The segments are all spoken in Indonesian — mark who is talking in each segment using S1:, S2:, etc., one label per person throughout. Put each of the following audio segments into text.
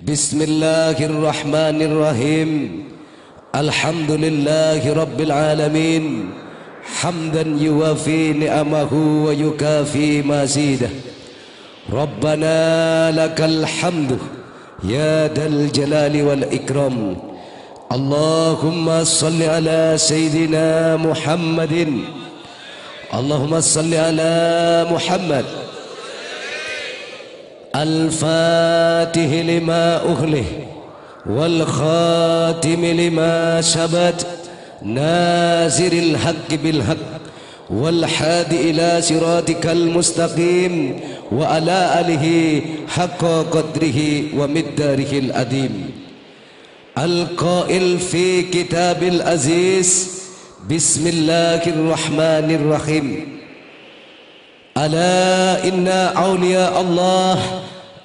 S1: Bismillahirrahmanirrahim. Alhamdulillahi rabbil alamin. Hamdan yuwafi ni'amahu wa yukafi mazidah. Rabbana lakal hamdu ya dal jalali wal ikram. Allahumma salli ala sayyidina Muhammadin. Allahumma salli ala Muhammad. Al-Fatih lima uhlih wal khatim lima sabat naziril haqqi bil haqq wal hadi ila siratikal mustaqim wa ala alihi haqqa qadrihi wa middarihil adim. Al-qail fi kitabil aziz. Bismillahirrahmanirrahim. Ala inna awliya Allah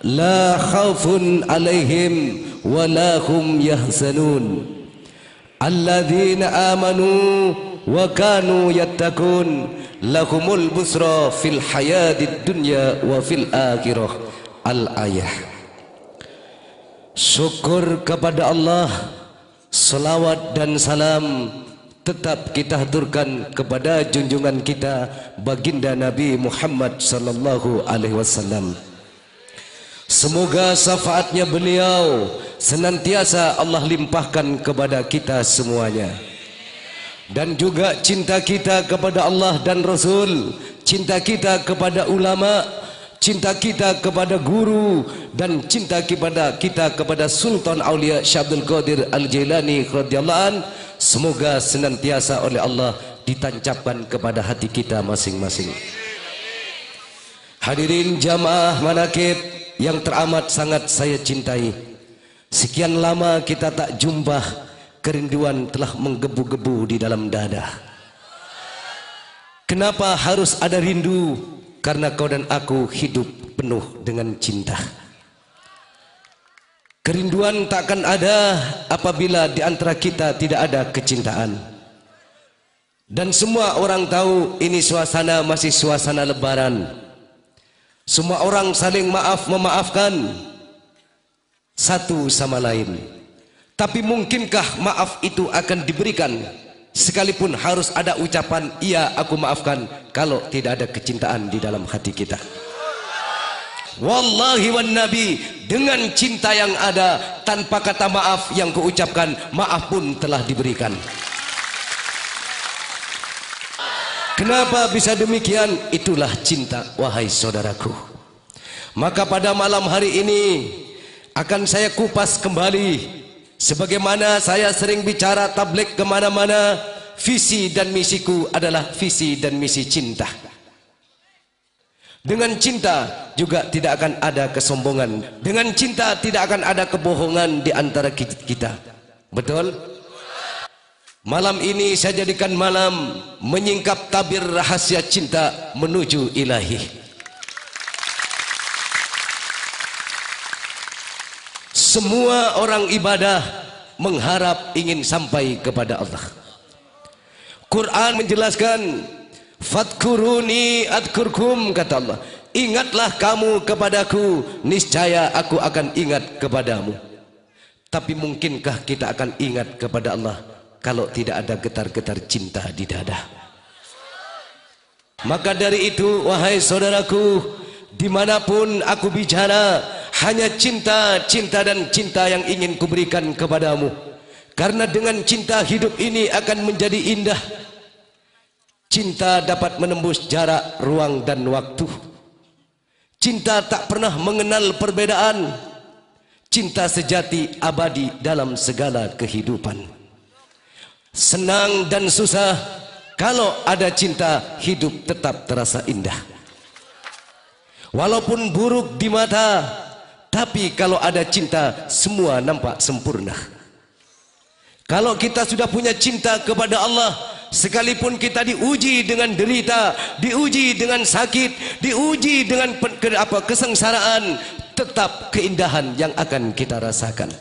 S1: la khawfun alaihim wa la hum yahzanun. Alladzina amanu wa kanu yattaqun lahumul busra fil hayatid dunya wa fil akhirah. Al-ayah. Syukur kepada Allah, salawat dan salam tetap kita haturkan kepada junjungan kita baginda Nabi Muhammad sallallahu alaihi wasallam. Semoga syafaatnya beliau senantiasa Allah limpahkan kepada kita semuanya. Dan juga cinta kita kepada Allah dan Rasul, cinta kita kepada ulama, cinta kita kepada guru, dan cinta kita kepada Sultan Aulia Syekh Abdul Qadir Al-Jailani radhiyallahu an, semoga senantiasa oleh Allah ditancapkan kepada hati kita masing-masing. Hadirin jamaah manaqib yang teramat sangat saya cintai, sekian lama kita tak jumpa, kerinduan telah menggebu-gebu di dalam dada. Kenapa harus ada rindu? Karena kau dan aku hidup penuh dengan cinta. Kerinduan takkan ada apabila di antara kita tidak ada kecintaan. Dan semua orang tahu ini suasana masih suasana lebaran. Semua orang saling memaafkan satu sama lain. Tapi mungkinkah maaf itu akan diberikan sekalipun harus ada ucapan iya aku maafkan kalau tidak ada kecintaan di dalam hati kita? Wallahi wan nabi, dengan cinta yang ada tanpa kata maaf yang kuucapkan, maaf pun telah diberikan. Kenapa bisa demikian? Itulah cinta, wahai saudaraku. Maka pada malam hari ini akan saya kupas kembali, sebagaimana saya sering bicara tabligh kemana-mana, visi dan misiku adalah visi dan misi cinta. Dengan cinta juga tidak akan ada kesombongan. Dengan cinta tidak akan ada kebohongan di antara kita. Betul? Malam ini saya jadikan malam menyingkap tabir rahasia cinta menuju ilahi. Semua orang ibadah mengharap ingin sampai kepada Allah. Quran menjelaskan, fadkuruni adkurkum, kata Allah, ingatlah kamu kepadaku, niscaya aku akan ingat kepadamu. Tapi mungkinkah kita akan ingat kepada Allah kalau tidak ada getar-getar cinta di dada? Maka dari itu, wahai saudaraku, dimanapun aku bicara, hanya cinta, cinta dan cinta yang ingin kuberikan kepadamu. Karena dengan cinta hidup ini akan menjadi indah. Cinta dapat menembus jarak, ruang dan waktu. Cinta tak pernah mengenal perbedaan. Cinta sejati abadi dalam segala kehidupan. Senang dan susah, kalau ada cinta, hidup tetap terasa indah. Walaupun buruk di mata, tapi kalau ada cinta, semua nampak sempurna. Kalau kita sudah punya cinta kepada Allah, sekalipun kita diuji dengan derita, diuji dengan sakit, diuji dengan kesengsaraan, tetap keindahan yang akan kita rasakan.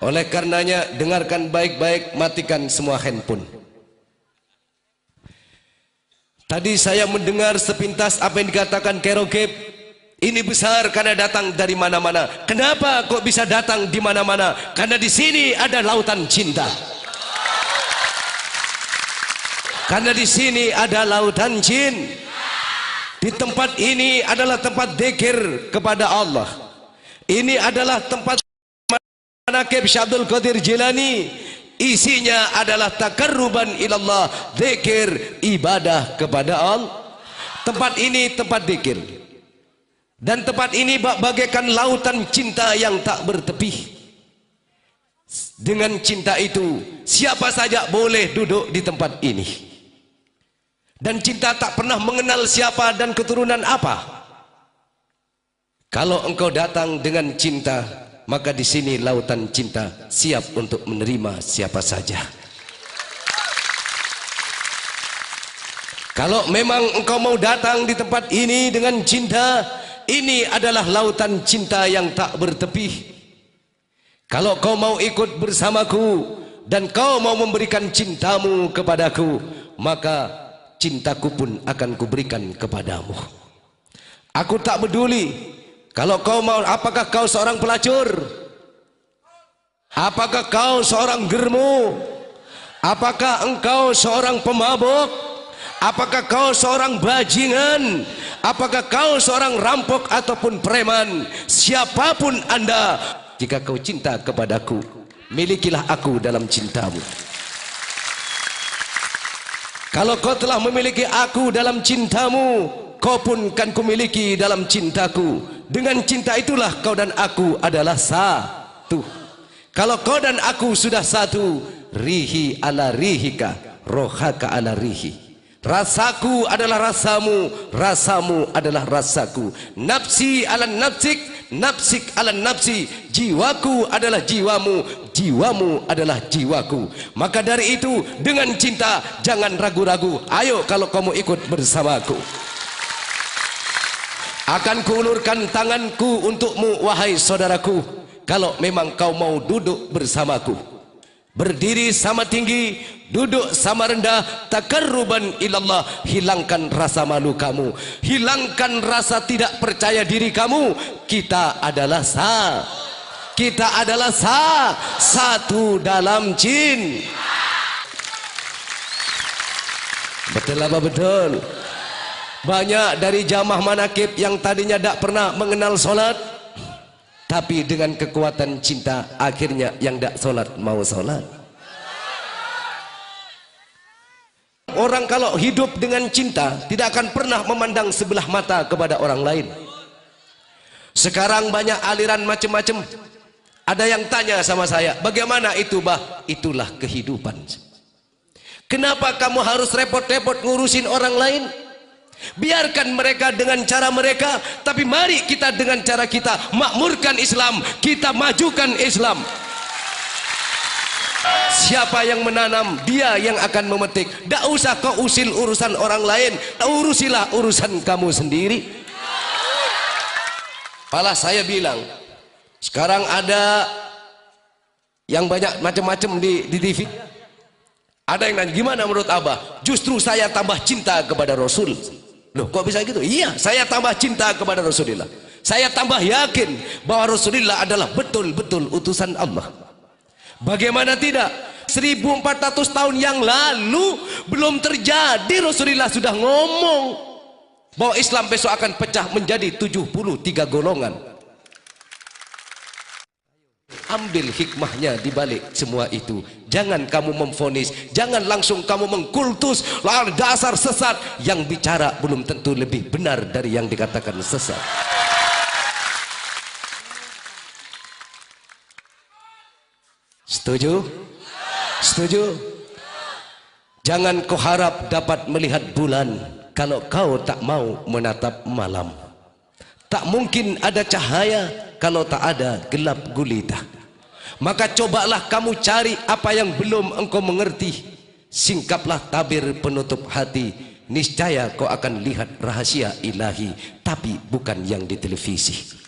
S1: Oleh karenanya, dengarkan baik-baik, matikan semua handphone. Tadi saya mendengar sepintas apa yang dikatakan Kerokep. Ini besar karena datang dari mana-mana. Kenapa kok bisa datang di mana-mana? Karena di sini ada lautan cinta. Karena di sini ada lautan jin. Di tempat ini adalah tempat zikir kepada Allah. Ini adalah tempat manaqib Syekh Abdul Qadir Jilani. Isinya adalah takarruban ilallah, zikir, ibadah kepada Allah. Tempat ini tempat zikir. Dan tempat ini bagaikan lautan cinta yang tak bertepi. Dengan cinta itu, siapa saja boleh duduk di tempat ini. Dan cinta tak pernah mengenal siapa dan keturunan apa. Kalau engkau datang dengan cinta, maka di sini lautan cinta siap untuk menerima siapa saja. Kalau memang engkau mau datang di tempat ini dengan cinta, ini adalah lautan cinta yang tak bertepi. Kalau kau mau ikut bersamaku dan kau mau memberikan cintamu kepadaku, maka cintaku pun akan kuberikan kepadamu. Aku tak peduli kalau kau mau, apakah kau seorang pelacur, apakah kau seorang germo, apakah engkau seorang pemabuk, apakah kau seorang bajingan, apakah kau seorang rampok ataupun preman, siapapun anda, jika kau cinta kepadaku, milikilah aku dalam cintamu. Kalau kau telah memiliki aku dalam cintamu, kau pun kan kumiliki dalam cintaku. Dengan cinta itulah kau dan aku adalah satu. Kalau kau dan aku sudah satu, rihi ala rihika, rohaka ala rihi. Rasaku adalah rasamu, rasamu adalah rasaku. Nafsi ala nafsik, nafsik ala nafsi. Jiwaku adalah jiwamu, jiwamu adalah jiwaku. Maka dari itu, dengan cinta jangan ragu-ragu. Ayo kalau kamu ikut bersamaku. Akan kuulurkan tanganku untukmu, wahai saudaraku, kalau memang kau mau duduk bersamaku. Berdiri sama tinggi, duduk sama rendah, takarruban ilallah. Hilangkan rasa malu kamu, hilangkan rasa tidak percaya diri kamu. Kita adalah kita adalah satu dalam jin. Betul apa betul? Banyak dari jamaah manaqib yang tadinya tak pernah mengenal solat, tapi dengan kekuatan cinta akhirnya yang tak solat mau solat. Orang kalau hidup dengan cinta tidak akan pernah memandang sebelah mata kepada orang lain. Sekarang banyak aliran macam-macam. Ada yang tanya sama saya, bagaimana itu bah? Itulah kehidupan. Kenapa kamu harus repot-repot ngurusin orang lain? Biarkan mereka dengan cara mereka, tapi mari kita dengan cara kita makmurkan Islam, kita majukan Islam. Siapa yang menanam, dia yang akan memetik. Tak usah kau usil urusan orang lain, urusilah urusan kamu sendiri. Malah saya bilang, sekarang ada yang banyak macam-macam di TV. Ada yang nanya, gimana menurut Abah? Justru saya tambah cinta kepada Rasul. Loh, kok bisa gitu? Iya, saya tambah cinta kepada Rasulullah. Saya tambah yakin bahwa Rasulullah adalah betul-betul utusan Allah. Bagaimana tidak? 1400 tahun yang lalu belum terjadi, Rasulullah sudah ngomong bahwa Islam besok akan pecah menjadi 73 golongan. Ambil hikmahnya di balik semua itu. Jangan kamu memvonis, jangan langsung kamu mengkultus dasar sesat. Yang bicara belum tentu lebih benar dari yang dikatakan sesat. Setuju? Setuju? Jangan kau harap dapat melihat bulan kalau kau tak mau menatap malam. Tak mungkin ada cahaya kalau tak ada gelap gulita. Maka cobalah kamu cari apa yang belum engkau mengerti. Singkaplah tabir penutup hati. Niscaya kau akan lihat rahasia ilahi, tapi bukan yang di televisi.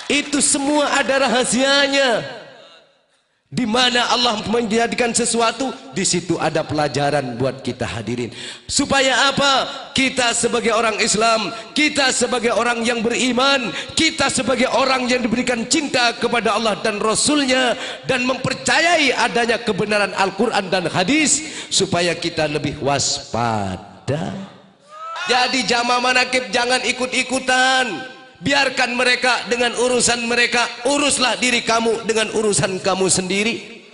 S1: Itu semua ada rahasianya. Di mana Allah menjadikan sesuatu, di situ ada pelajaran buat kita hadirin. Supaya apa? Kita sebagai orang Islam, kita sebagai orang yang beriman, kita sebagai orang yang diberikan cinta kepada Allah dan Rasulnya, dan mempercayai adanya kebenaran Al-Quran dan hadis, supaya kita lebih waspada. Jadi jamaah manakib jangan ikut-ikutan. Biarkan mereka dengan urusan mereka, uruslah diri kamu dengan urusan kamu sendiri.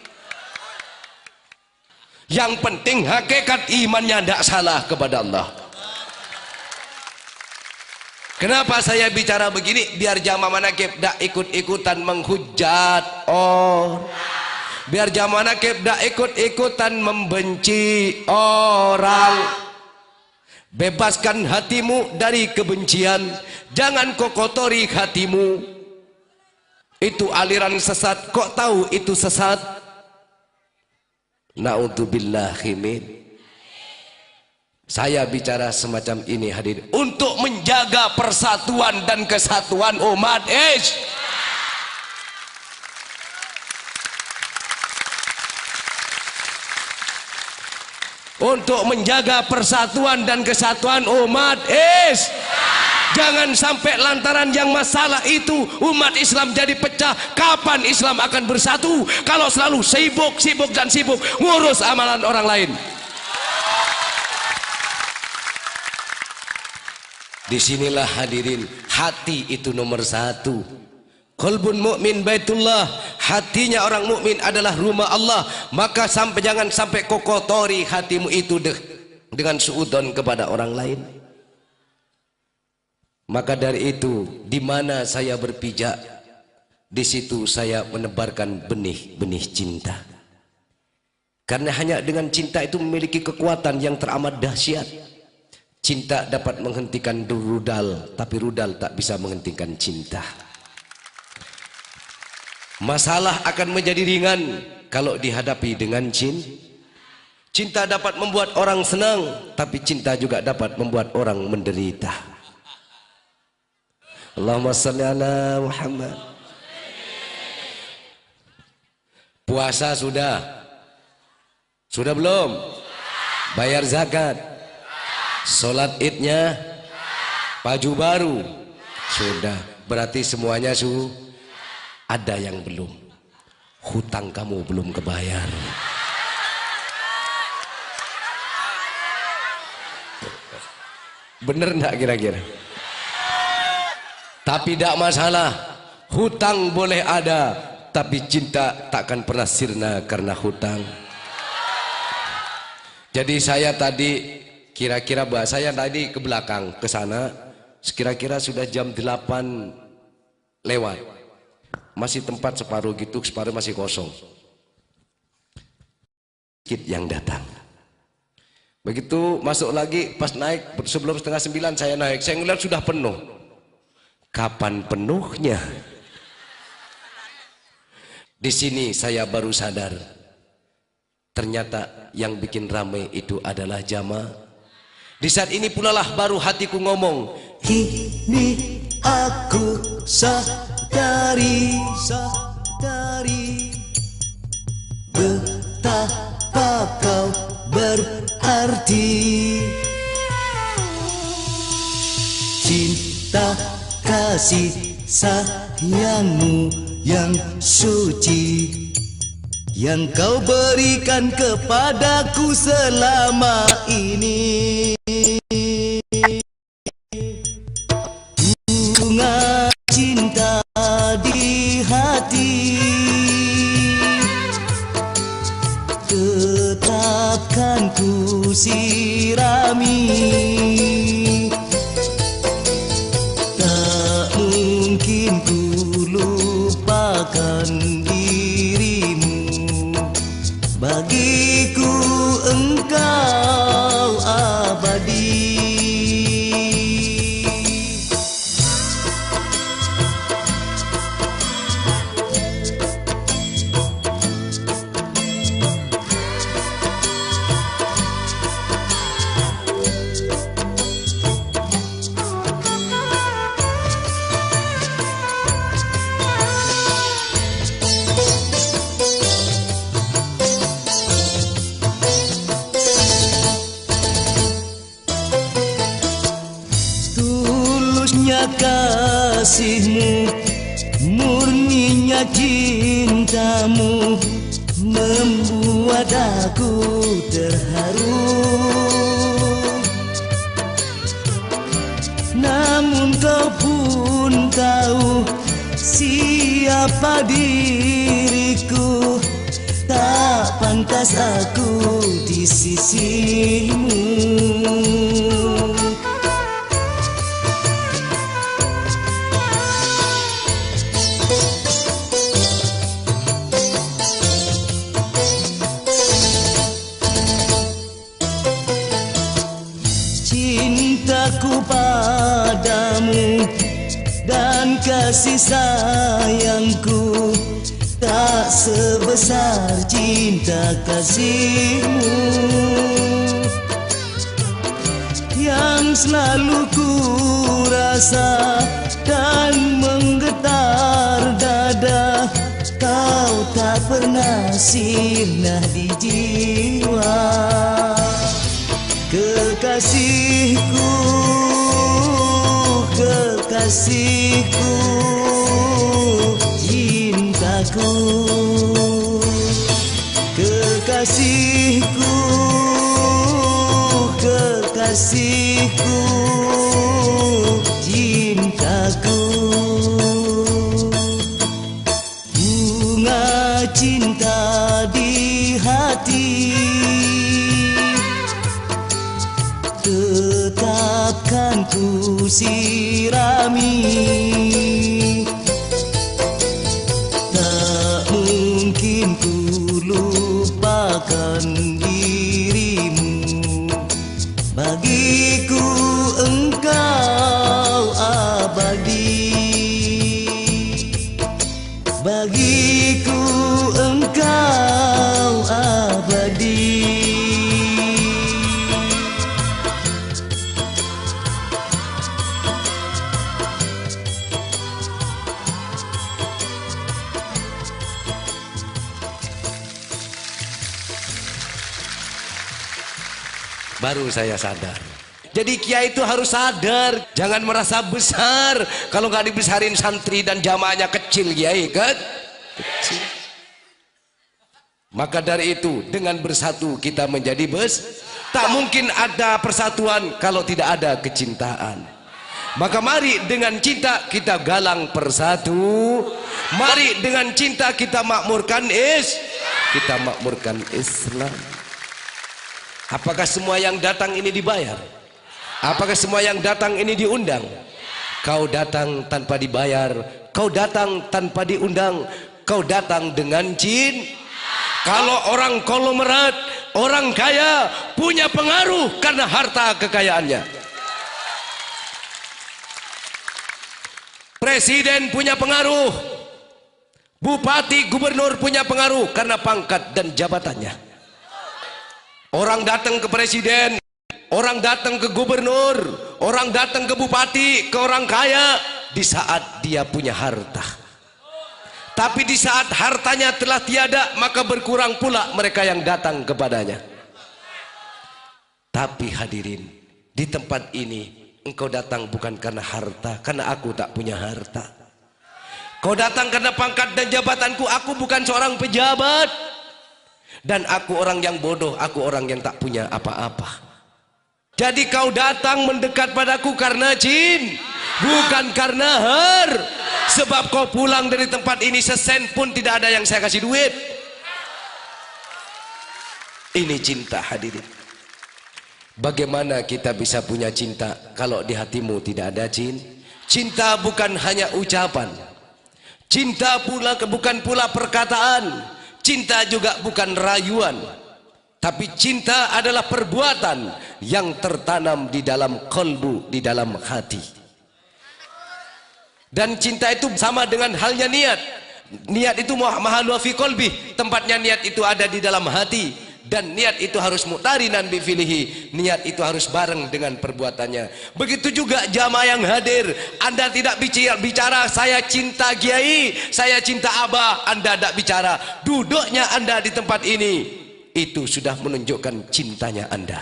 S1: Yang penting hakikat imannya tidak salah kepada Allah. Kenapa saya bicara begini? Biar jamaah manakib tidak ikut-ikutan menghujat biar jamaah manakib tidak ikut-ikutan membenci orang. Bebaskan hatimu dari kebencian. Jangan kau kotori hatimu. Itu aliran sesat. Kok tahu itu sesat? Na'udzubillahi min. Saya bicara semacam ini hadirin untuk menjaga persatuan dan kesatuan umat Islam. Untuk menjaga persatuan dan kesatuan umat Islam. Jangan sampai lantaran yang masalah itu umat Islam jadi pecah. Kapan Islam akan bersatu kalau selalu sibuk ngurus amalan orang lain? Disinilah hadirin, hati itu nomor satu. Qalbun mu'min baitullah, hatinya orang mukmin adalah rumah Allah. Maka jangan sampai kau kotori hatimu itu dengan suudzon kepada orang lain. Maka dari itu, di mana saya berpijak, di situ saya menebarkan benih-benih cinta. Karena hanya dengan cinta itu memiliki kekuatan yang teramat dahsyat. Cinta dapat menghentikan rudal, tapi rudal tak bisa menghentikan cinta. Masalah akan menjadi ringan kalau dihadapi dengan cinta. Cinta dapat membuat orang senang, tapi cinta juga dapat membuat orang menderita. Allahumma salli ala Muhammad. Puasa sudah? Sudah belum? Bayar zakat? Sholat idnya? Baju baru? Sudah. Berarti semuanya sudah. Ada yang belum. Hutang kamu belum kebayar. Bener enggak kira-kira? Tapi tidak masalah. Hutang boleh ada, tapi cinta takkan pernah sirna karena hutang. Jadi saya tadi kira-kira saya tadi ke belakang ke sana, kira-kira sudah jam 8 lewat. Masih tempat separuh gitu, separuh masih kosong. Sedikit yang datang. Begitu masuk lagi, pas naik sebelum 8:30 saya naik, saya ngeliat sudah penuh. Kapan penuhnya? Di sini saya baru sadar, ternyata yang bikin ramai itu adalah jamaah. Di saat ini pula lah baru hatiku ngomong, ini aku sadari betapa kau berarti. Cinta kasih sayangmu yang suci, yang kau berikan kepadaku selama ini. Bunga cinta di hati tetapkan ku sirami. Tak mungkin ku lupakan dirimu. Bagiku engkau abadi.
S2: murninya kasihmu, murninya cintamu membuat aku terharu. Namun kau pun tahu siapa diriku, tak pantas aku di sisimu. Cintaku padamu dan kasih sayangku tak sebesar cinta kasihmu yang selalu ku rasa dan menggetar dada. Kau tak pernah sirna di jiwa. Kekasihku, kekasihku, cintaku. Kekasihku, kekasihku, cintaku. Bunga cinta di hati tetapkan ku sirami. Tak mungkin ku lupakan dirimu. Bagiku engkau abadi. Bagiku engkau abadi.
S1: Baru saya sadar. Jadi kiai itu harus sadar, jangan merasa besar. Kalau nggak dibesarin santri dan jamaahnya kecil, kiai kan? Kecil. Maka dari itu dengan bersatu kita menjadi tak mungkin ada persatuan kalau tidak ada kecintaan. Maka mari dengan cinta kita galang persatu. Mari dengan cinta kita makmurkan Islam. Apakah semua yang datang ini dibayar? Apakah semua yang datang ini diundang? Kau datang tanpa dibayar, kau datang tanpa diundang, kau datang dengan cinta. Kalau orang konglomerat, orang kaya punya pengaruh karena harta kekayaannya. Presiden punya pengaruh, bupati, gubernur punya pengaruh karena pangkat dan jabatannya. Orang datang ke presiden, orang datang ke gubernur, orang datang ke bupati, ke orang kaya di saat dia punya harta. Tapi di saat hartanya telah tiada, maka berkurang pula mereka yang datang kepadanya. Tapi hadirin, di tempat ini engkau datang bukan karena harta, karena aku tak punya harta. Kau datang karena pangkat dan jabatanku, aku bukan seorang pejabat. Dan aku orang yang bodoh, aku orang yang tak punya apa-apa. Jadi kau datang mendekat padaku karena cinta, bukan karena sebab kau pulang dari tempat ini sesen pun tidak ada yang saya kasih duit. Ini cinta hadirin. Bagaimana kita bisa punya cinta kalau di hatimu tidak ada cinta? Cinta bukan hanya ucapan. Cinta pula bukan pula perkataan. Cinta juga bukan rayuan, tapi cinta adalah perbuatan yang tertanam di dalam kalbu, di dalam hati. Dan cinta itu sama dengan halnya niat. Niat itu mahallu fi qalbi, tempatnya niat itu ada di dalam hati. Dan niat itu harus muqtarinan bi fi'lihi, niat itu harus bareng dengan perbuatannya. Begitu juga jamaah yang hadir, Anda tidak bicara saya cinta kiai, saya cinta abah, Anda tidak bicara. Duduknya Anda di tempat ini itu sudah menunjukkan cintanya Anda.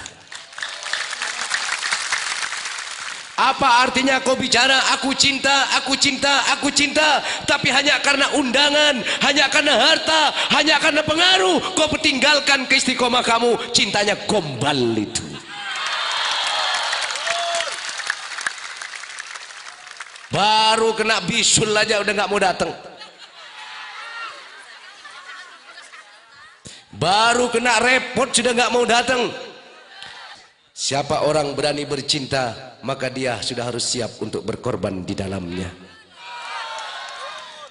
S1: Apa artinya kau bicara aku cinta, aku cinta, aku cinta, tapi hanya karena undangan, hanya karena harta, hanya karena pengaruh kau tinggalkan keistiqomah kamu. Cintanya gombal itu. Baru kena bisul aja udah nggak mau datang. Baru kena repot sudah nggak mau datang. Siapa orang berani bercinta, maka dia sudah harus siap untuk berkorban di dalamnya.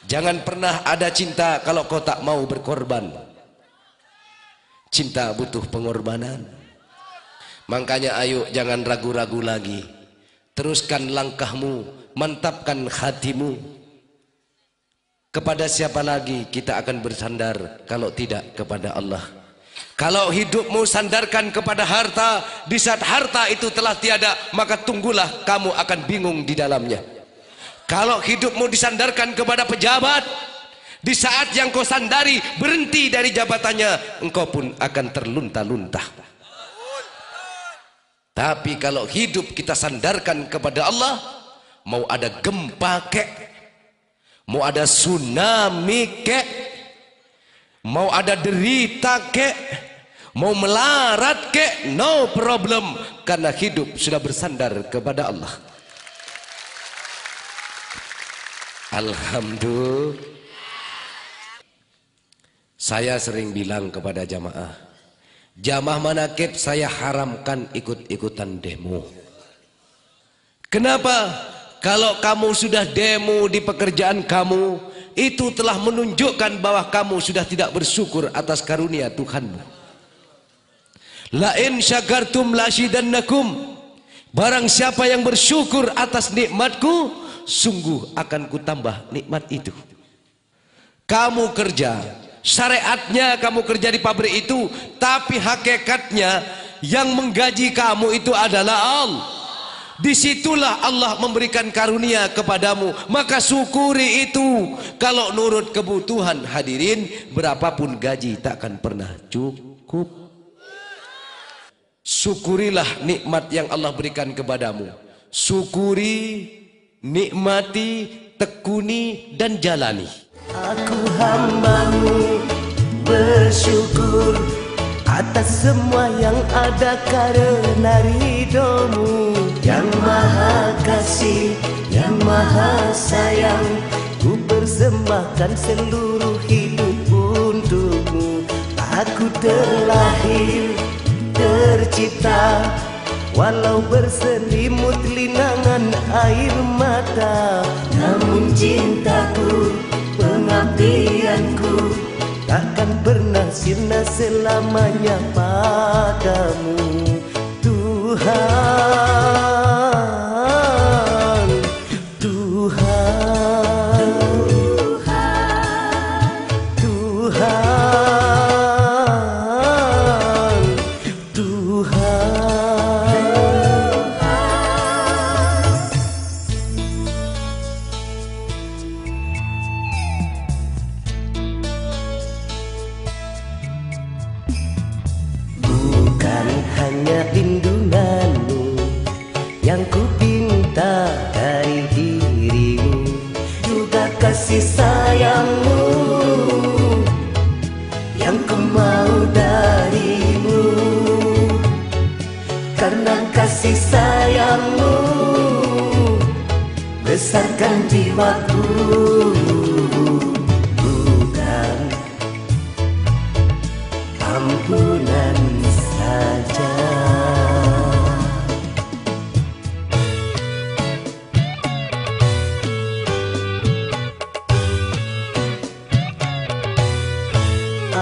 S1: Jangan pernah ada cinta kalau kau tak mau berkorban. Cinta butuh pengorbanan. Makanya ayo jangan ragu-ragu lagi. Teruskan langkahmu, mantapkan hatimu. Kepada siapa lagi kita akan bersandar kalau tidak kepada Allah? Kalau hidupmu sandarkan kepada harta, di saat harta itu telah tiada, maka tunggulah kamu akan bingung di dalamnya. Kalau hidupmu disandarkan kepada pejabat, di saat yang kau sandari berhenti dari jabatannya, engkau pun akan terlunta-lunta. Tapi kalau hidup kita sandarkan kepada Allah, mau ada gempa kek, mau ada tsunami kek, mau ada derita kek, mau melarat kek, no problem, karena hidup sudah bersandar kepada Allah. Alhamdulillah. Saya sering bilang kepada jamaah, jamaah manakib saya haramkan ikut-ikutan demo. Kenapa? Kalau kamu sudah demo di pekerjaan kamu, itu telah menunjukkan bahwa kamu sudah tidak bersyukur atas karunia Tuhanmu. La in syakartum lazidannakum. Barang siapa yang bersyukur atas nikmatku, sungguh akan kutambah nikmat itu. Kamu kerja, syariatnya kamu kerja di pabrik itu, tapi hakikatnya yang menggaji kamu itu adalah Allah. Disitulah Allah memberikan karunia kepadamu, maka syukuri itu. Kalau nurut kebutuhan hadirin, berapapun gaji tak akan pernah cukup. Syukurilah nikmat yang Allah berikan kepadamu. Syukuri, nikmati, tekuni dan jalani.
S2: Aku hambamu bersyukur atas semua yang ada karena ridhomu. Yang maha kasih, yang maha sayang, ku persembahkan seluruh hidup untukmu. Aku terlahir, tercipta, walau berselimut linangan air mata. Namun cintaku, pengabdianku takkan pernah sirna selamanya padamu. Tuhan, Tuhan, Tuhan, Tuhan. Bukan hanya lindunganmu yang ku pinta dari dirimu, juga kasih sayangmu yang ku mau darimu. Karena kasih sayangmu besarkan jiwaku, bukan ampunan saja.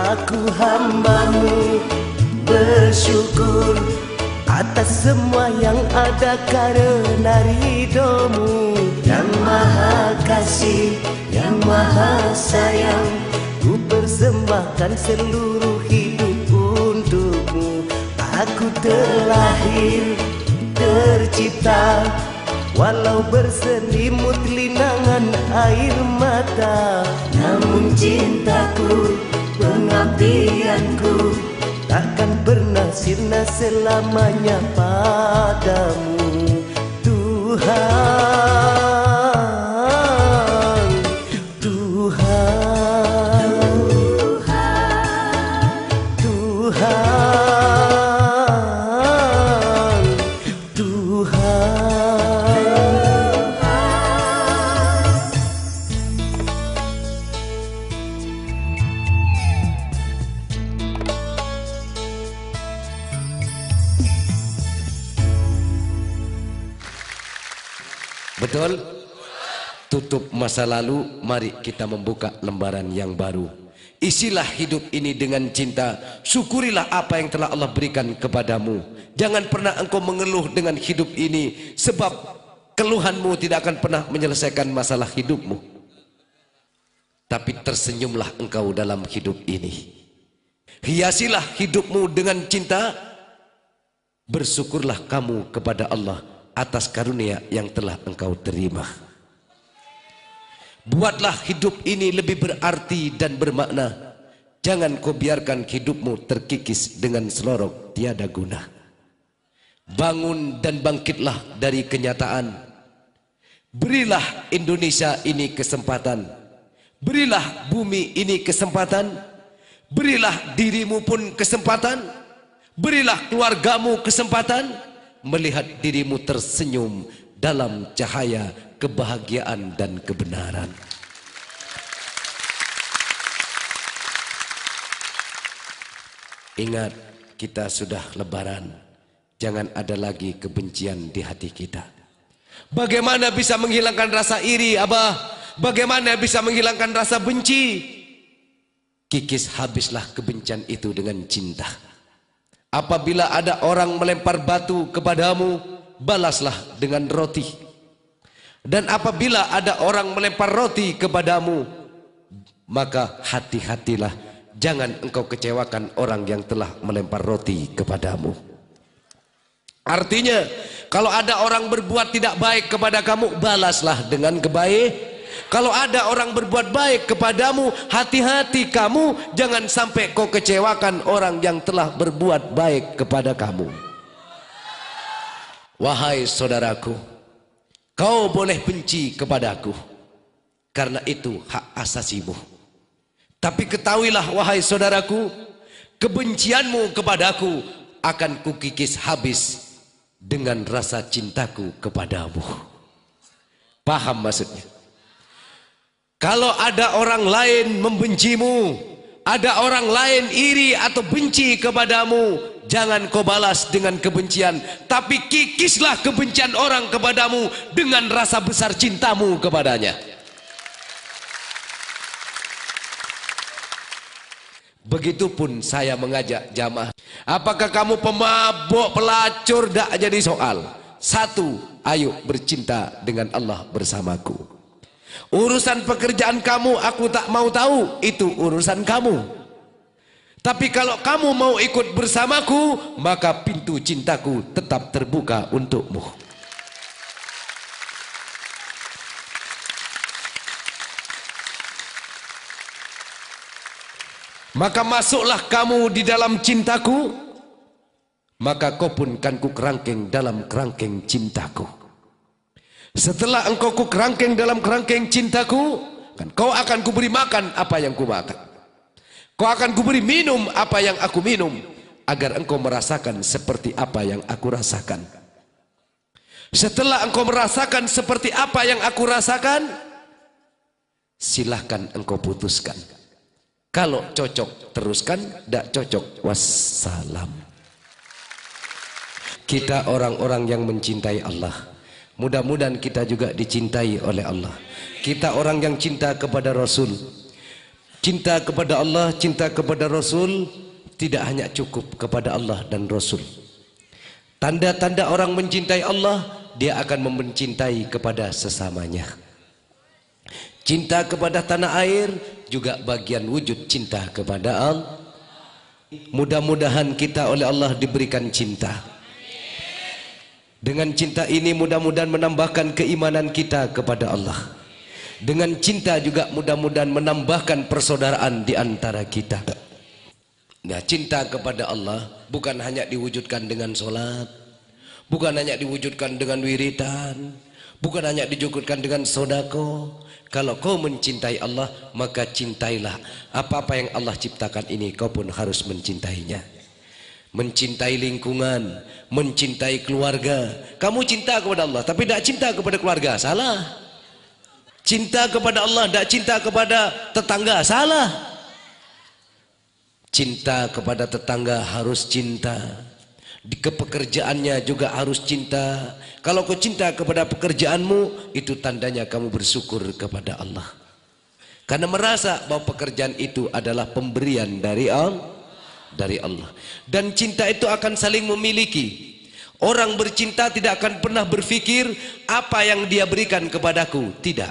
S2: Aku hambamu bersyukur atas semua yang ada karena ridhomu. Yang maha kasih, yang maha sayang, ku persembahkan seluruh hidup untukmu. Aku terlahir, tercipta, walau berselimut linangan air mata. Namun cintaku, pengabdianku takkan pernah sirna selamanya padamu. Tuhan,
S1: Betul? Tutup masa lalu, mari kita membuka lembaran yang baru. Isilah hidup ini dengan cinta. Syukurilah apa yang telah Allah berikan kepadamu. Jangan pernah engkau mengeluh dengan hidup ini, sebab keluhanmu tidak akan pernah menyelesaikan masalah hidupmu. Tapi tersenyumlah engkau dalam hidup ini. Hiasilah hidupmu dengan cinta. Bersyukurlah kamu kepada Allah atas karunia yang telah engkau terima. Buatlah hidup ini lebih berarti dan bermakna. Jangan kau biarkan hidupmu terkikis dengan selorok tiada guna. Bangun dan bangkitlah dari kenyataan. Berilah Indonesia ini kesempatan. Berilah bumi ini kesempatan. Berilah dirimu pun kesempatan. Berilah keluargamu kesempatan melihat dirimu tersenyum dalam cahaya kebahagiaan dan kebenaran. Ingat, kita sudah lebaran. Jangan ada lagi kebencian di hati kita. Bagaimana bisa menghilangkan rasa iri, Abah? Bagaimana bisa menghilangkan rasa benci? Kikis habislah kebencian itu dengan cinta. Apabila ada orang melempar batu kepadamu, balaslah dengan roti. Dan apabila ada orang melempar roti kepadamu, maka hati-hatilah, jangan engkau kecewakan orang yang telah melempar roti kepadamu. Artinya, kalau ada orang berbuat tidak baik kepada kamu, balaslah dengan kebaikan. Kalau ada orang berbuat baik kepadamu, hati-hati kamu, jangan sampai kau kecewakan orang yang telah berbuat baik kepada kamu. Wahai saudaraku, kau boleh benci kepadaku, karena itu hak asasimu. Tapi ketahuilah wahai saudaraku, kebencianmu kepadaku akan kukikis habis dengan rasa cintaku kepadamu. Paham maksudnya? Kalau ada orang lain membencimu, ada orang lain iri atau benci kepadamu, jangan kau balas dengan kebencian, tapi kikislah kebencian orang kepadamu dengan rasa besar cintamu kepadanya. Begitupun saya mengajak jamaah. Apakah kamu pemabuk, pelacur? Tak jadi soal. Satu, ayo bercinta dengan Allah bersamaku. Urusan pekerjaan kamu aku tak mau tahu, itu urusan kamu. Tapi kalau kamu mau ikut bersamaku, maka pintu cintaku tetap terbuka untukmu. Maka masuklah kamu di dalam cintaku, maka kau pun kan ku kerangkeng dalam kerangkeng cintaku. Setelah engkau ku kerangkeng dalam kerangkeng cintaku, kan kau akan kuberi makan apa yang ku makan. Kau akan kuberi minum apa yang aku minum, agar engkau merasakan seperti apa yang aku rasakan. Setelah engkau merasakan seperti apa yang aku rasakan, silahkan engkau putuskan. Kalau cocok teruskan, tidak cocok wassalam. Kita orang-orang yang mencintai Allah. Mudah-mudahan kita juga dicintai oleh Allah. Kita orang yang cinta kepada Rasul. Cinta kepada Allah, cinta kepada Rasul tidak hanya cukup kepada Allah dan Rasul. Tanda-tanda orang mencintai Allah, dia akan mencintai kepada sesamanya. Cinta kepada tanah air juga bagian wujud cinta kepada Allah. Mudah-mudahan kita oleh Allah diberikan cinta. Dengan cinta ini mudah-mudahan menambahkan keimanan kita kepada Allah. Dengan cinta juga mudah-mudahan menambahkan persaudaraan di antara kita. Nah, cinta kepada Allah bukan hanya diwujudkan dengan sholat, bukan hanya diwujudkan dengan wiridan, Bukan hanya dijukutkan dengan sodako. Kalau kau mencintai Allah, maka cintailah apa-apa yang Allah ciptakan ini, kau pun harus mencintainya. Mencintai lingkungan, mencintai keluarga. Kamu cinta kepada Allah tapi tidak cinta kepada keluarga, salah. Cinta kepada Allah tidak cinta kepada tetangga, salah. Cinta kepada tetangga harus cinta. Di kepekerjaannya juga harus cinta. Kalau kau cinta kepada pekerjaanmu, itu tandanya kamu bersyukur kepada Allah. Karena merasa bahwa pekerjaan itu adalah pemberian dari Allah. Dan cinta itu akan saling memiliki. Orang bercinta tidak akan pernah berpikir apa yang dia berikan kepadaku, tidak.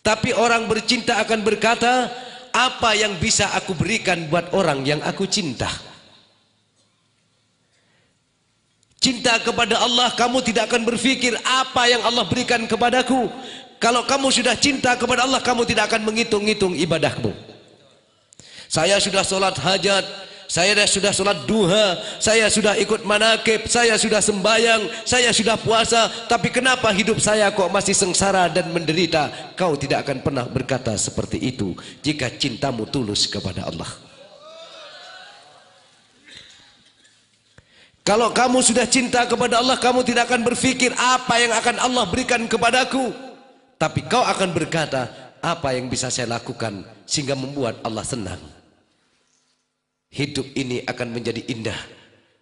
S1: Tapi orang bercinta akan berkata, apa yang bisa aku berikan buat orang yang aku cinta. Cinta kepada Allah, kamu tidak akan berpikir apa yang Allah berikan kepadaku. Kalau kamu sudah cinta kepada Allah, kamu tidak akan menghitung-hitung ibadahmu. Saya sudah sholat hajat, saya sudah sholat duha, saya sudah ikut manakib, saya sudah sembayang, saya sudah puasa, tapi kenapa hidup saya kok masih sengsara dan menderita? Kau tidak akan pernah berkata seperti itu jika cintamu tulus kepada Allah. Kalau kamu sudah cinta kepada Allah, kamu tidak akan berpikir apa yang akan Allah berikan kepadaku, tapi kau akan berkata, apa yang bisa saya lakukan sehingga membuat Allah senang. Hidup ini akan menjadi indah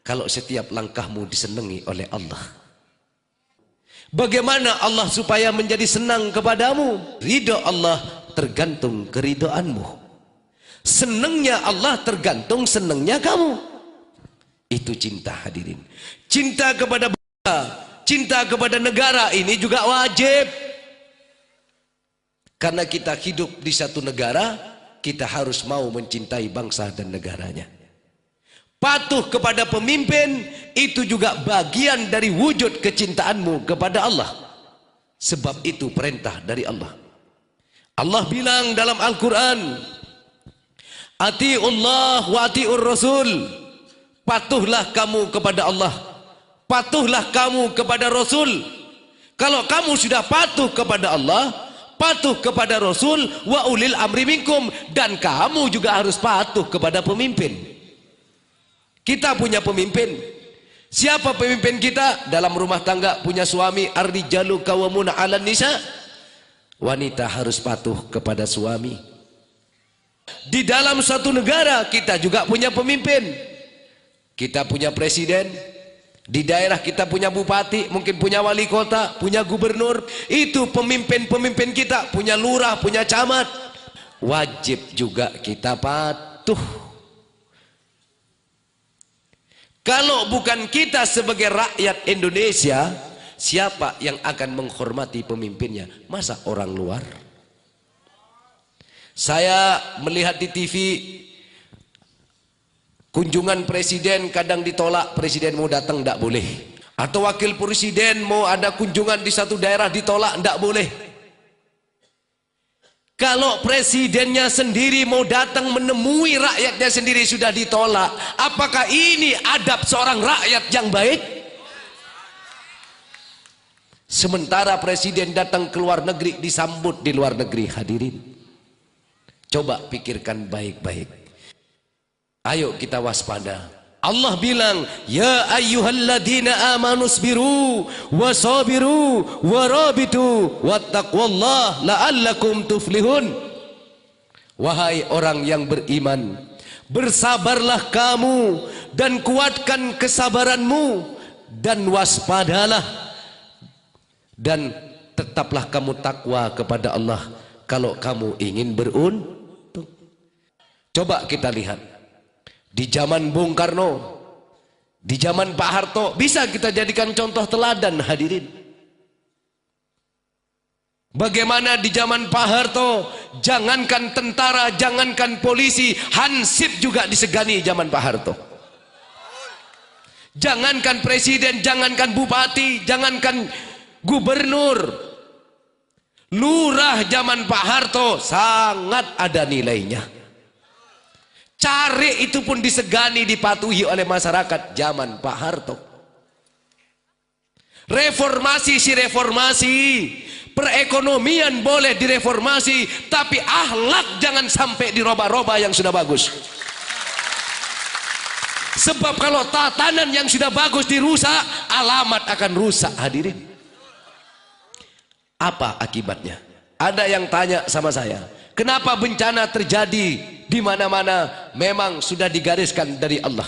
S1: kalau setiap langkahmu disenangi oleh Allah. Bagaimana Allah supaya menjadi senang kepadamu? Ridho Allah tergantung keridhoanmu. Senangnya Allah tergantung senangnya kamu. Itu cinta, hadirin. Cinta kepada bangsa, cinta kepada negara ini juga wajib. Karena kita hidup di satu negara, kita harus mau mencintai bangsa dan negaranya. Patuh kepada pemimpin, itu juga bagian dari wujud kecintaanmu kepada Allah. Sebab itu perintah dari Allah. Allah bilang dalam Al-Quran, Ati'ullah wa ati'ur Rasul. Patuhlah kamu kepada Allah, patuhlah kamu kepada Rasul. Kalau kamu sudah patuh kepada Allah, patuh kepada Rasul, wa ulil amri minkum, dan kamu juga harus patuh kepada pemimpin. Kita punya pemimpin. Siapa pemimpin kita? Dalam rumah tangga punya suami, ar-rijalu qawwamuna 'alan nisa. Wanita harus patuh kepada suami. Di dalam suatu negara kita juga punya pemimpin. Kita punya presiden, di daerah kita punya bupati, mungkin punya wali kota, punya gubernur. Itu pemimpin-pemimpin kita, punya lurah, punya camat. Wajib juga kita patuh. Kalau bukan kita sebagai rakyat Indonesia, siapa yang akan menghormati pemimpinnya? Masa orang luar? Saya melihat di TV, kunjungan presiden kadang ditolak, presiden mau datang tidak boleh. Atau wakil presiden mau ada kunjungan di satu daerah ditolak, tidak boleh. Kalau presidennya sendiri mau datang menemui rakyatnya sendiri sudah ditolak, apakah ini adab seorang rakyat yang baik? Sementara presiden datang ke luar negeri disambut di luar negeri, hadirin. Coba pikirkan baik-baik. Ayo kita waspada. Allah bilang, ya ayyuhalladzina amanu sabiru wasabiru warabitu wattaqwallaha la'allakum tuflihun. Wahai orang yang beriman, bersabarlah kamu dan kuatkan kesabaranmu dan waspadalah dan tetaplah kamu takwa kepada Allah kalau kamu ingin beruntung. Coba kita lihat. Di zaman Bung Karno, di zaman Pak Harto, bisa kita jadikan contoh teladan, hadirin. Bagaimana di zaman Pak Harto, jangankan tentara, jangankan polisi, hansip juga disegani zaman Pak Harto. Jangankan presiden, jangankan bupati, jangankan gubernur, lurah zaman Pak Harto sangat ada nilainya. Cari itu pun disegani, dipatuhi oleh masyarakat zaman Pak Harto. Reformasi si reformasi, perekonomian boleh direformasi, tapi akhlak jangan sampai diroba-roba yang sudah bagus. Sebab kalau tatanan yang sudah bagus dirusak, alamat akan rusak, hadirin. Apa akibatnya? Ada yang tanya sama saya, kenapa bencana terjadi di mana-mana? Memang sudah digariskan dari Allah.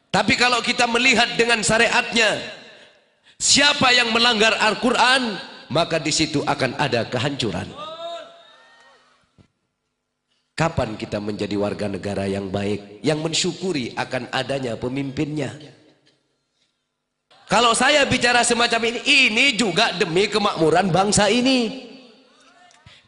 S1: Tapi kalau kita melihat dengan syariatnya, siapa yang melanggar Al-Quran, maka di situ akan ada kehancuran. Kapan kita menjadi warga negara yang baik, yang mensyukuri akan adanya pemimpinnya? Kalau saya bicara semacam ini juga demi kemakmuran bangsa ini.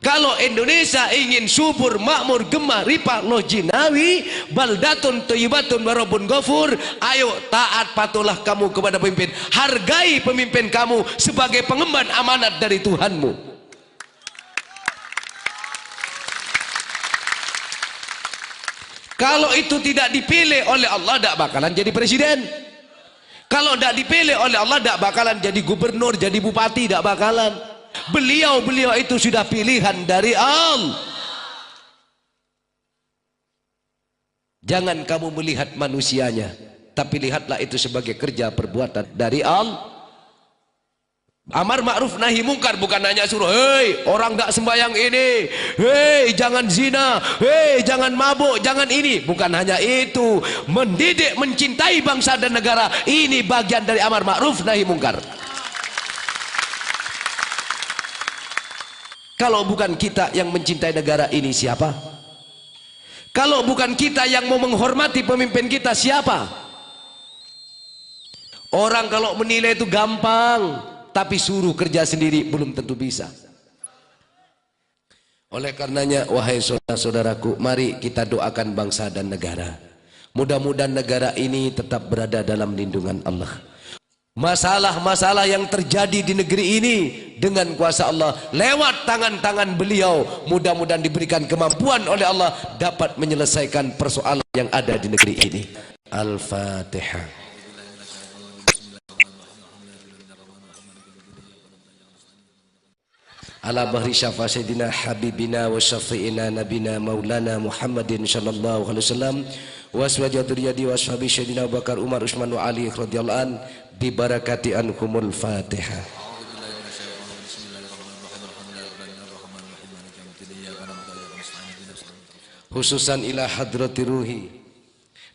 S1: Kalau Indonesia ingin subur, makmur, gemah, ripah, loh jinawi, baldatun, thayyibatun, warabun ghafur, ayo taat patuhlah kamu kepada pemimpin. Hargai pemimpin kamu sebagai pengemban amanat dari Tuhanmu. Kalau itu tidak dipilih oleh Allah, tidak bakalan jadi presiden. Kalau tidak dipilih oleh Allah, tidak bakalan jadi gubernur, jadi bupati, tidak bakalan. Beliau itu sudah pilihan dari Allah. Jangan kamu melihat manusianya, tapi lihatlah itu sebagai kerja perbuatan dari Allah. Amar ma'ruf nahi mungkar bukan hanya suruh, hei orang gak sembahyang ini, hei jangan zina, hei jangan mabuk, jangan ini. Bukan hanya itu, mendidik mencintai bangsa dan negara, ini bagian dari amar ma'ruf nahi mungkar. Kalau bukan kita yang mencintai negara ini, siapa? Kalau bukan kita yang mau menghormati pemimpin kita, siapa? Orang kalau menilai itu gampang, tapi suruh kerja sendiri belum tentu bisa. Oleh karenanya, wahai saudara-saudaraku, mari kita doakan bangsa dan negara. Mudah-mudahan negara ini tetap berada dalam lindungan Allah. Masalah-masalah yang terjadi di negeri ini dengan kuasa Allah lewat tangan-tangan beliau, mudah-mudahan diberikan kemampuan oleh Allah dapat menyelesaikan persoalan yang ada di negeri ini. Al-Fatihah. Ala bahri syafa sayyidina habibina wa syafi'ina nabina maulana Muhammadin sallallahu alaihi wasallam wa aswajadur yadi wa ashabi sayyidina Abu Bakar Umar Utsman wa Ali radhiyallahu an bi barakati ankumul Fatihah. Khususan ila hadrati ruhi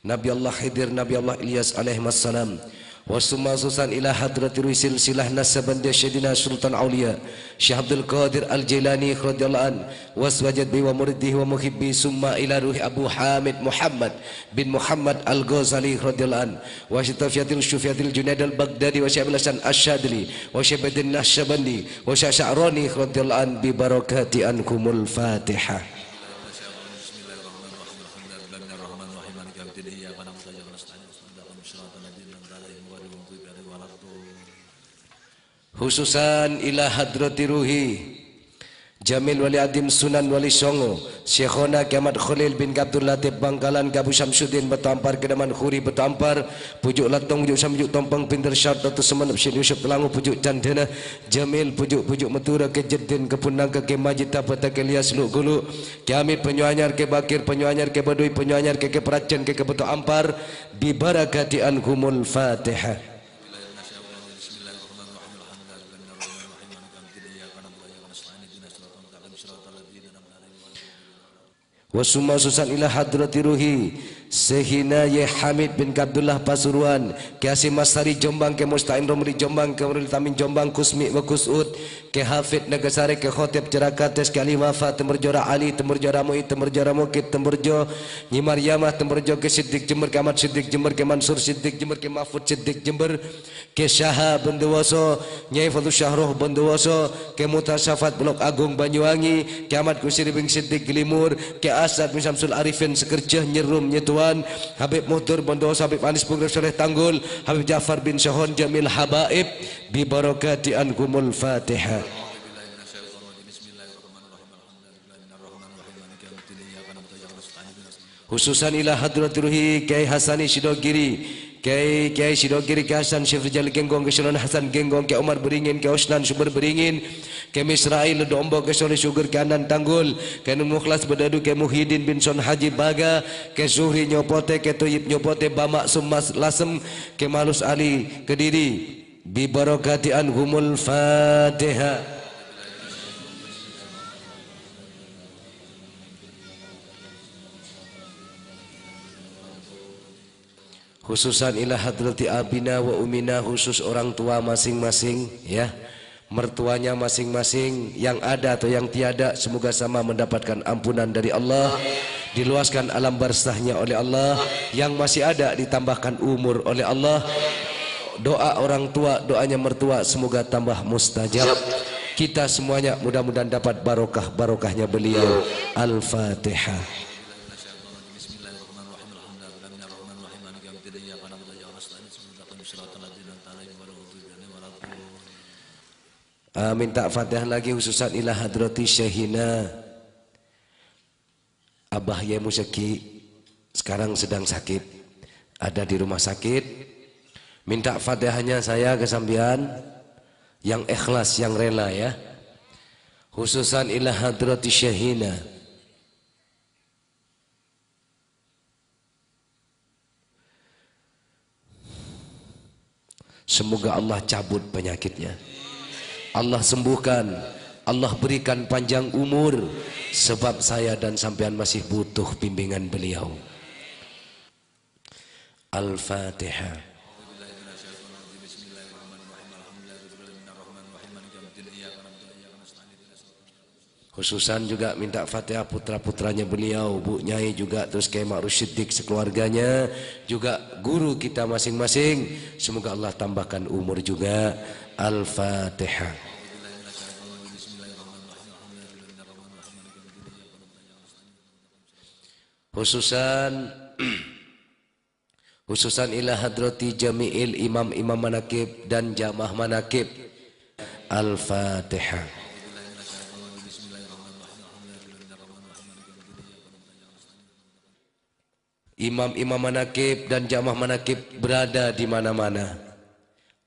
S1: Nabi Allah Khidir, Nabi Allah Ilyas alaihi wassalam. Wasumma susan ila hadrati ruhi silsilah nasaban dia Syedina Sultan Aulia Syekh Abdul Qadir Al-Jilani radhiyallahu an waswajad bi wa muridihi wa muhibbi summa ila ruhi Abu Hamid Muhammad bin Muhammad Al-Ghazali radhiyallahu an wa Syitafiyatil Syufiyatil Junaid Al-Baghdadi wa Syekh Abdul Hasan Asy-Syadili wa Syekh Badin Nahsyabandi wa Syekh Sya'rani radhiyallahu an bi barakati ankumul Fatihah. Khususan ila hadrati ruhi Jamil Wali Adim Sunan Wali Songo Syekhona Kiamat Khalil bin Abdul Latif Bangkalan Gabu Syamsuddin Betampar Kedaman Khuri Betampar Pujuk Latong Pujuk Samjuk Tompang Pinter Syar Datu Semanap Syed Yusuf Telangu Pujuk Candana Jamil Pujuk Matura Kejedin Kepunang Ke Majid Tapata Ke Lias Luk Gulu Kiamit Penyuanyar Ke Bakir Penyuanyar Ke Baduy Penyuanyar Ke Peracan Ke Beto Ampar Bibarakati anhumul Fatihah. Wasumma susan ila hadrati ruhi Sehina Ye Hamid bin Abdullah Pasuruan Ke Hasim Masari Jombang Ke Musta'in Romli Jombang Ke Muril Tamin Jombang Kusmi wa Kusud Ke Hafid Nagasari Ke Khotib Cerakates Ke Ali Wafa Temurjora Ali Temurjora Mu'i Temurjora Mukid Temurjo Nyimar Yamah Temurjo Ke Siddiq Jember Ke Ahmad Siddiq Jember Ke Mansur Siddiq Jember Ke Mahfud Siddiq Jember Ke Syaha Bendewoso Nyai Fadlu Syahroh Bendewoso Ke Mutasafat Blok Agung Banyuwangi Ke Ahmad Kusiri bin Siddiq Limur Ke Asad bin Samsul Arifin Sekerjah Nyerum Nyetuan Habib Muhtur Bondowoso Habib Anis Punggur Soleh Tanggul Habib Ja'far bin Syahon Jamil Habaib bi barakati ankumul Fatihah. Khususan ila hadrati ruhi Kiai Hasani Sidogiri Kiai Sidogiri ke Hasan Syekh Rijal Genggong ke Syunan Hasan Genggong ke Umar Beringin ke Osnan Sumber Beringin ke Misrail Dombo ke Soleh Sugar ke Anan Tanggul ke Mukhlas Bedadu ke Muhyiddin bin Son Haji Baga ke Zuhri Nyopote ke Toyib Nyopote Bamak Sumas Lasem ke Malus Ali Kediri bi barakati anhumul Fatihah. Khususan ila hadrati abina wa umina, khusus orang tua masing-masing ya, mertuanya masing-masing yang ada atau yang tiada, semoga sama mendapatkan ampunan dari Allah, diluaskan alam barzahnya oleh Allah, yang masih ada ditambahkan umur oleh Allah. Doa orang tua, doanya mertua semoga tambah mustajab. Kita semuanya mudah-mudahan dapat barokahnya beliau. Al-Fatihah. Minta Fatihah lagi khususan ila hadrati Syahina Abah Yai Musaki, sekarang sedang sakit, ada di rumah sakit. Minta Fatihahnya saya ke sambian yang ikhlas, yang rela ya. Khususan ila hadrati Syahina semoga Allah cabut penyakitnya, Allah sembuhkan, Allah berikan panjang umur, sebab saya dan sampean masih butuh bimbingan beliau. Al-Fatihah. Khususan juga minta Fatihah putra-putranya beliau, Bu Nyai juga, terus Kiai Ma'ruf Siddiq sekeluarganya, juga guru kita masing-masing, semoga Allah tambahkan umur juga. Al-Fatihah. Khususan ila hadrati jami'il imam-imam manakib dan jamaah manakib. Al-Fatihah. Imam-imam manakib dan jamaah manakib berada di mana-mana.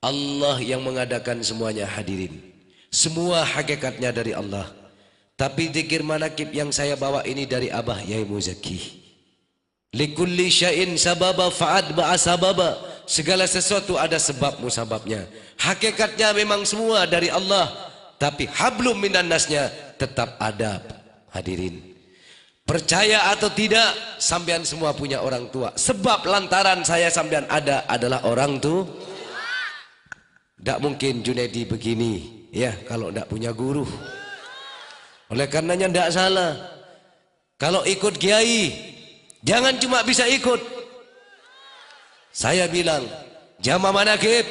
S1: Allah yang mengadakan semuanya hadirin. Semua hakikatnya dari Allah. Tapi zikir manakib yang saya bawa ini dari Abah Yai Muzaki. Likulli syai'in sababa fa'ad ba'asababa. Segala sesuatu ada sebab musababnya. Hakikatnya memang semua dari Allah. Tapi hablum minan nasnya tetap ada hadirin. Percaya atau tidak, sampean semua punya orang tua. Sebab lantaran saya sampean ada adalah orang tua. Tidak mungkin Junaidi begini ya kalau tidak punya guru. Oleh karenanya tidak salah kalau ikut kiai, jangan cuma bisa ikut. Saya bilang jamaah manakib,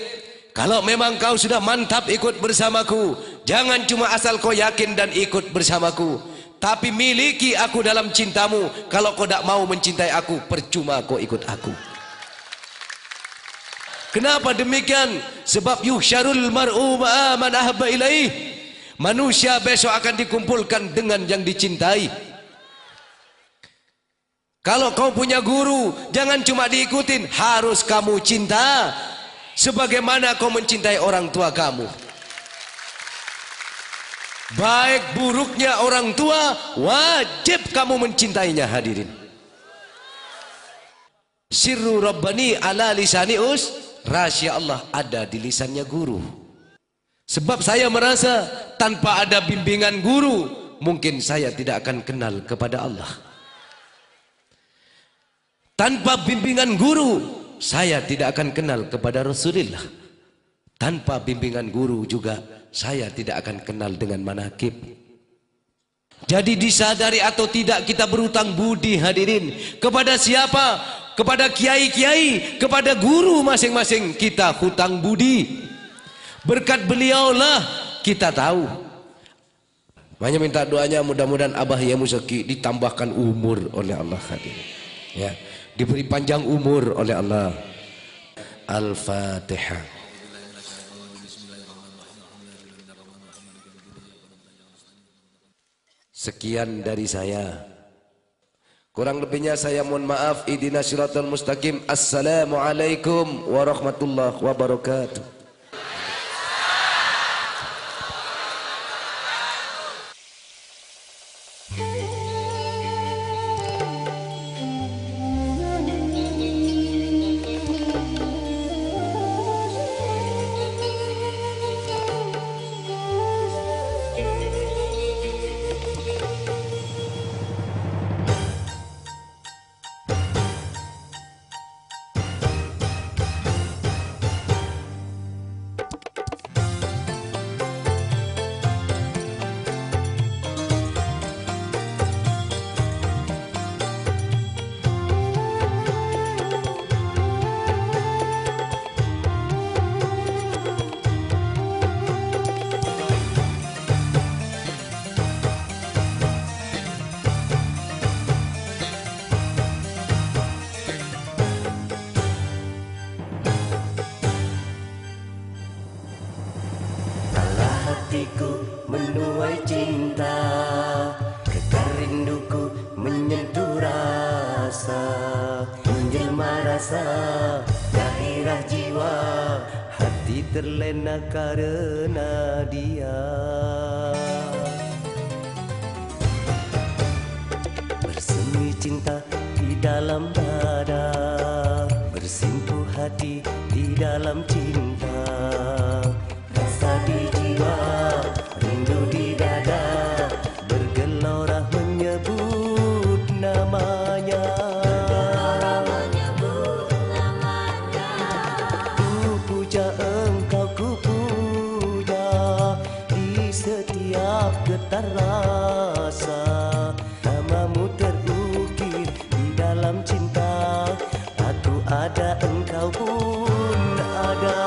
S1: kalau memang kau sudah mantap ikut bersamaku, jangan cuma asal kau yakin dan ikut bersamaku, tapi miliki aku dalam cintamu. Kalau kau tidak mau mencintai aku, percuma kau ikut aku. Kenapa demikian? Sebab yuhsyarul mar'u ma'a man ahabba ilaih. Manusia besok akan dikumpulkan dengan yang dicintai. Kalau kau punya guru, jangan cuma diikutin, harus kamu cinta sebagaimana kau mencintai orang tua kamu. Baik buruknya orang tua, wajib kamu mencintainya hadirin. Sirru Rabbani ala lisani rahasia Allah ada di lisannya guru. Sebab saya merasa tanpa ada bimbingan guru, mungkin saya tidak akan kenal kepada Allah. Tanpa bimbingan guru, saya tidak akan kenal kepada Rasulullah. Tanpa bimbingan guru juga, saya tidak akan kenal dengan manakib. Jadi disadari atau tidak, kita berutang budi hadirin. Kepada siapa? Kepada kiai-kiai, kepada guru masing-masing kita hutang budi. Berkat beliaulah kita tahu. Hanya minta doanya mudah-mudahan Abah Yai Muzaki ditambahkan umur oleh Allah hadirin. Ya, diberi panjang umur oleh Allah. Al-Fatihah. Sekian dari saya. Kurang lebihnya saya mohon maaf. Ihdinas siratal mustaqim. Assalamualaikum warahmatullahi wabarakatuh.
S2: Hatiku menuai cinta, kekar rinduku menyentuh rasa, menjelma rasa, gairah jiwa, hati terlena karena dia. Bersemi cinta di dalam dada, bersimpuh hati di dalam cinta, rasa di jiwa, rindu di dada, bergelora menyebut namanya. Ku puja engkau, ku puja, di setiap getar rasa, namamu terukir di dalam cinta. Aku ada, engkau pun ada.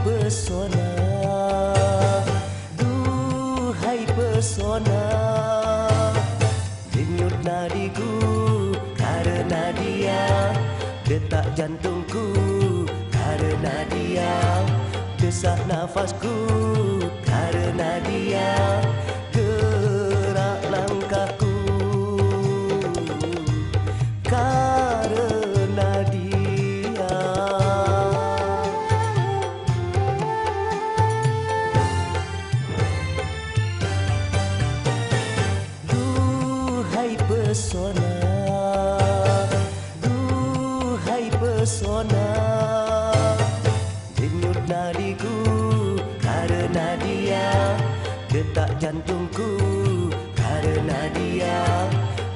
S2: Pesona, duhai pesona, denyut nadiku karena dia, detak jantungku karena dia, desak nafasku karena dia, gerak langkahku karena dia. Pesona, duhai pesona, denyut nadiku karena dia, detak jantungku karena dia,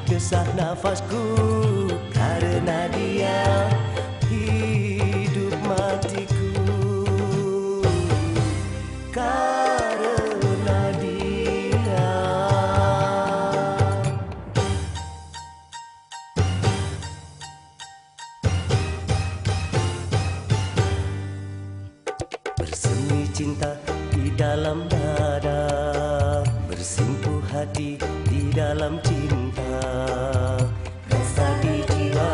S2: desah nafasku karena dia, hidup matiku karena dia. Bersemi cinta di dalam dada, bersimpuh hati di dalam cinta, rasa di jiwa,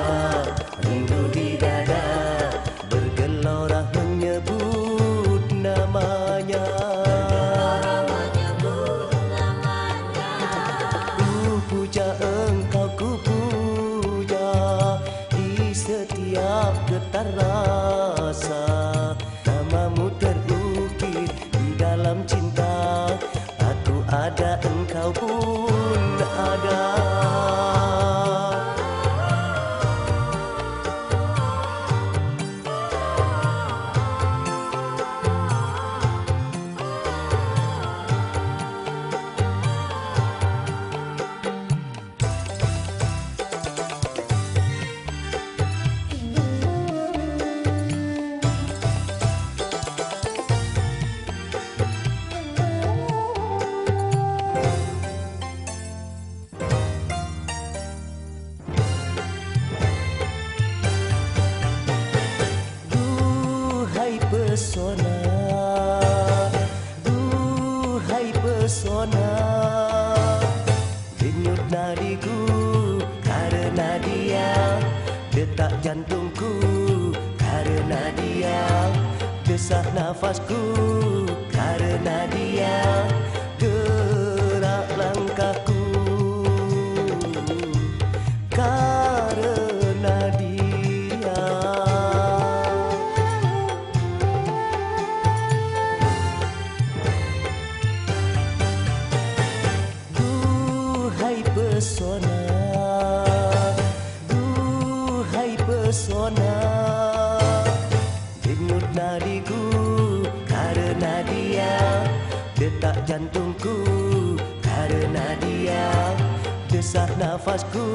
S2: rindu di dada, bergelora menyebut namanya. Ku puja engkau, ku puja, di setiap getar rasa, namamu terukir di dalam cinta. Aku ada, engkau pun ada. jantungku karena dia, desah nafasku karena dia, gerak langkahku karena dia. Duhai pesona, duhai pesona, denyut nadiku karena dia, detak jantungku karena dia, desah nafasku